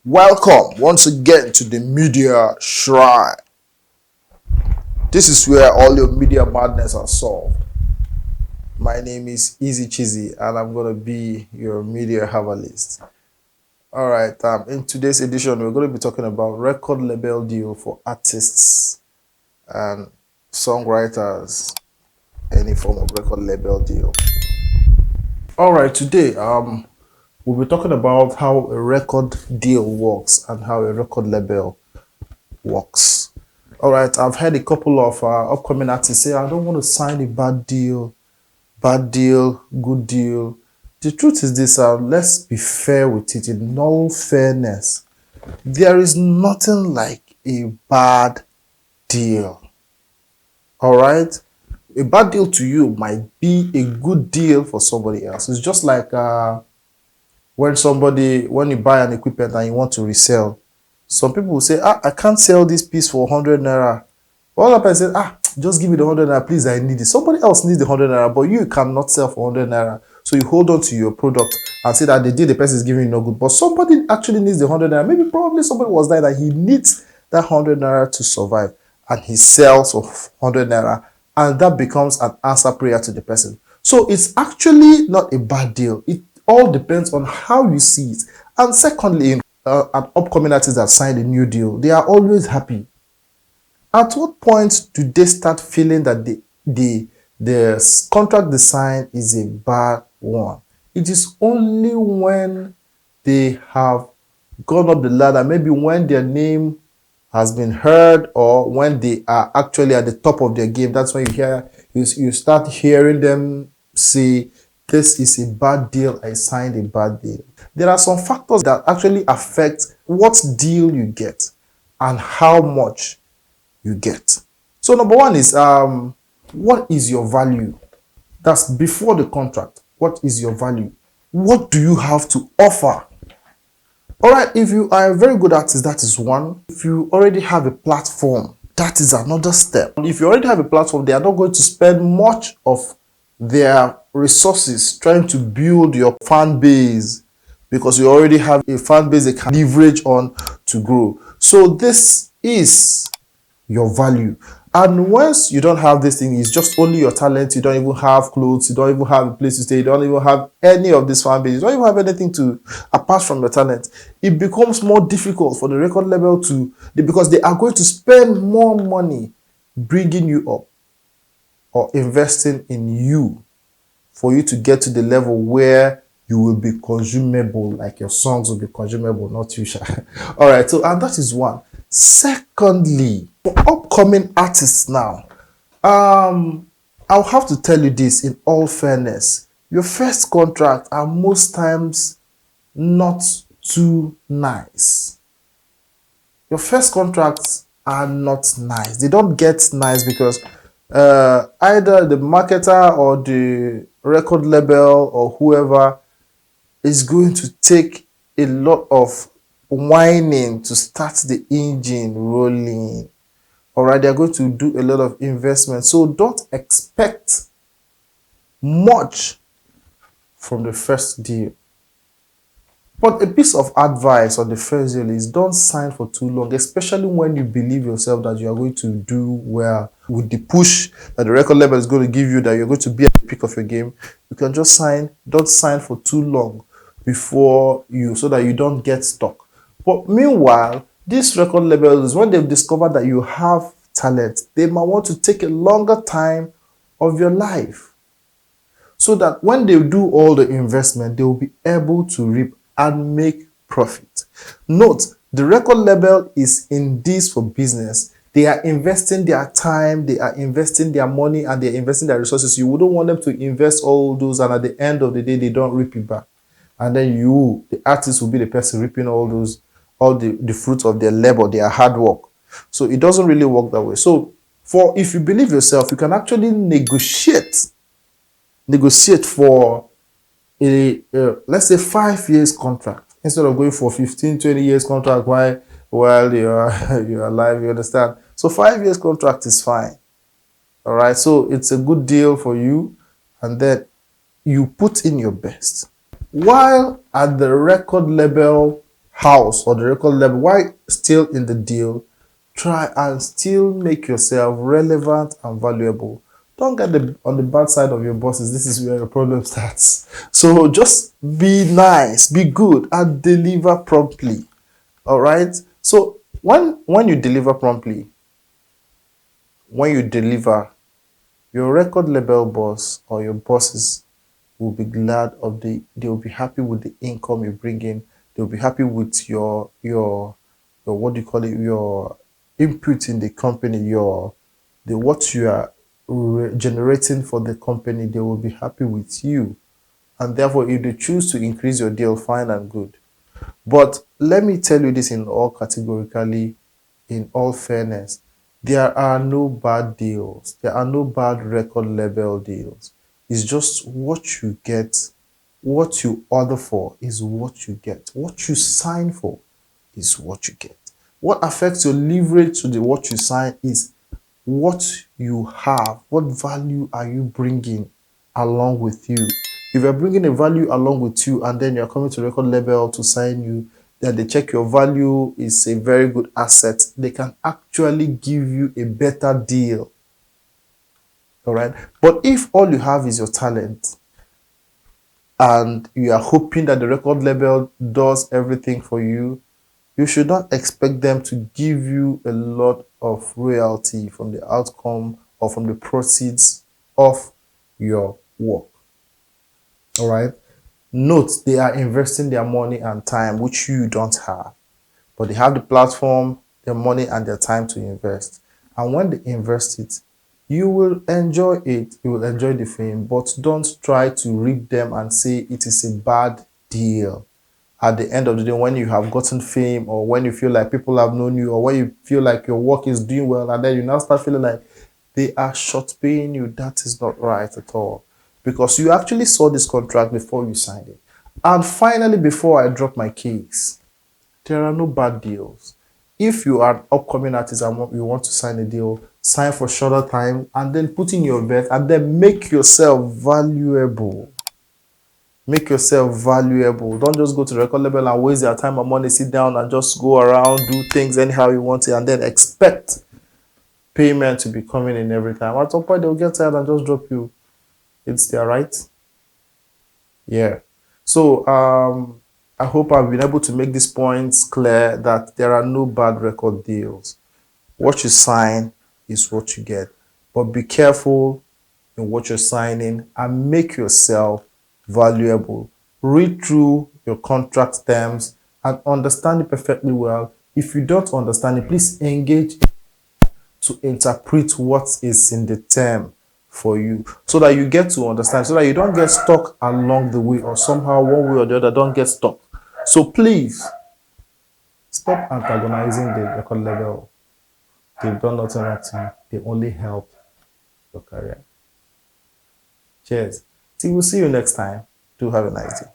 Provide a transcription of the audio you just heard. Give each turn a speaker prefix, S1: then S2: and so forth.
S1: Welcome once again to the Media Shrine. This is where all your media madness are solved. My name is Easy Cheesy and I'm going to be your media herbalist. All right, in today's edition, we're going to be talking about record label deal for artists and songwriters, any form of record label deal. All right, today, we'll be talking about how a record deal works and how a record label works. All right, I've heard a couple of upcoming artists say, I don't want to sign a bad deal, good deal. The truth is this, let's be fair with it. In all fairness, there is nothing like a bad deal. All right? A bad deal to you might be a good deal for somebody else. It's just like when you buy an equipment and you want to resell. Some people will say, I can't sell this piece for 100 naira. All of person say, just give me the 100 naira, please, I need it. Somebody else needs the 100 naira, but you cannot sell for 100 naira. So you hold on to your product and say that the deal the person is giving you no good. But somebody actually needs the 100 naira. Maybe probably somebody was there that he needs that 100 naira to survive. And he sells for 100 naira. And that becomes an answer prayer to the person. So it's actually not a bad deal. It all depends on how you see it. And secondly, an upcoming artist that signed a new deal, they are always happy. At what point do they start feeling that the contract they sign is a bad one? It is only when they have gone up the ladder, maybe when their name has been heard or when they are actually at the top of their game. That's when you start hearing them say, this is a bad deal, I signed a bad deal. There are some factors that actually affect what deal you get and how much you get. So number one is, what is your value? That's before the contract. What is your value? What do you have to offer? All right, if you are a very good artist, that is one. If you already have a platform, that is another step. If you already have a platform, they are not going to spend much of their resources trying to build your fan base because you already have a fan base they can leverage on to grow. So this is your value. And once you don't have this thing, it's just only your talent. You don't even have clothes. You don't even have a place to stay. You don't even have any of this fan base. You don't even have anything to apart from your talent. It becomes more difficult for the record label because they are going to spend more money bringing you up or investing in you for you to get to the level where you will be consumable, like your songs will be consumable, not you. All right, so and that is one. Secondly, for upcoming artists now, I'll have to tell you this in all fairness. Your first contract are most times not too nice. Your first contracts are not nice. They don't get nice because either the marketer or the record label or whoever is going to take a lot of whining to start the engine rolling. All right, they're going to do a lot of investment. So don't expect much from the first deal. But a piece of advice on the first deal is don't sign for too long, especially when you believe yourself that you are going to do well. With the push that the record label is going to give you, that you're going to be at the peak of your game, you can just don't sign for too long so that you don't get stuck. But meanwhile, these record labels, when they've discovered that you have talent, they might want to take a longer time of your life so that when they do all the investment, they will be able to reap and make profit. Note, the record label is in this for business. They are investing their time, they are investing their money, and they're investing their resources. You wouldn't want them to invest all those, and at the end of the day, they don't reap it back. And then you, the artist, will be the person reaping all the fruits of their labor, their hard work. So it doesn't really work that way. So if you believe yourself, you can actually negotiate for let's say 5 years contract instead of going for 15-20 years contract while you're alive. You understand? So 5 years contract is fine. All right, so it's a good deal for you, and then you put in your best while at the record label house or the record label, while still in the deal, try and still make yourself relevant and valuable. Don't get on the bad side of your bosses. This is where your problem starts. So just be nice, be good, and deliver promptly. All right. So when you deliver promptly, when you deliver, your record label boss or your bosses will be glad of they will be happy with the income you bring in. They'll be happy with your what do you call it, your input in the company, your the what you are generating for the company. They will be happy with you, and therefore if they choose to increase your deal, fine and good. But let me tell you this in all categorically, in all fairness, there are no bad deals. There are no bad record label deals. It's just what you get, what you order for is what you get. What you sign for is what you get. What affects your leverage to the what you sign is what you have. What value are you bringing along with you? If you're bringing a value along with you and then you're coming to record label to sign you, then they check your value is a very good asset. They can actually give you a better deal. All right. But if all you have is your talent and you are hoping that the record label does everything for you, you should not expect them to give you a lot of royalty from the outcome or from the proceeds of your work. All right. Note, they are investing their money and time, which you don't have, but they have the platform, their money, and their time to invest. And when they invest it, you will enjoy it. You will enjoy the fame, but don't try to read them and say it is a bad deal. At the end of the day, when you have gotten fame, or when you feel like people have known you, or when you feel like your work is doing well, and then you now start feeling like they are short paying you, that is not right at all. Because you actually saw this contract before you signed it. And finally, before I drop my case, there are no bad deals. If you are an upcoming artist and you want to sign a deal, sign for shorter time and then put in your bet and then make yourself valuable. Make yourself valuable. Don't just go to the record label and waste your time and money, sit down and just go around, do things anyhow you want it, and then expect payment to be coming in every time. At some point, they'll get tired and just drop you. It's their right. Yeah. So I hope I've been able to make these points clear that there are no bad record deals. What you sign is what you get. But be careful in what you're signing and make yourself valuable. Read through your contract terms and understand it perfectly well. If you don't understand it, please engage to interpret what is in the term for you so that you get to understand, so that you don't get stuck along the way, or somehow one way or the other don't get stuck. So please stop antagonizing the record label. They've done nothing wrong to you. They only help your career. Cheers. See, we'll see you next time. Do have a nice day.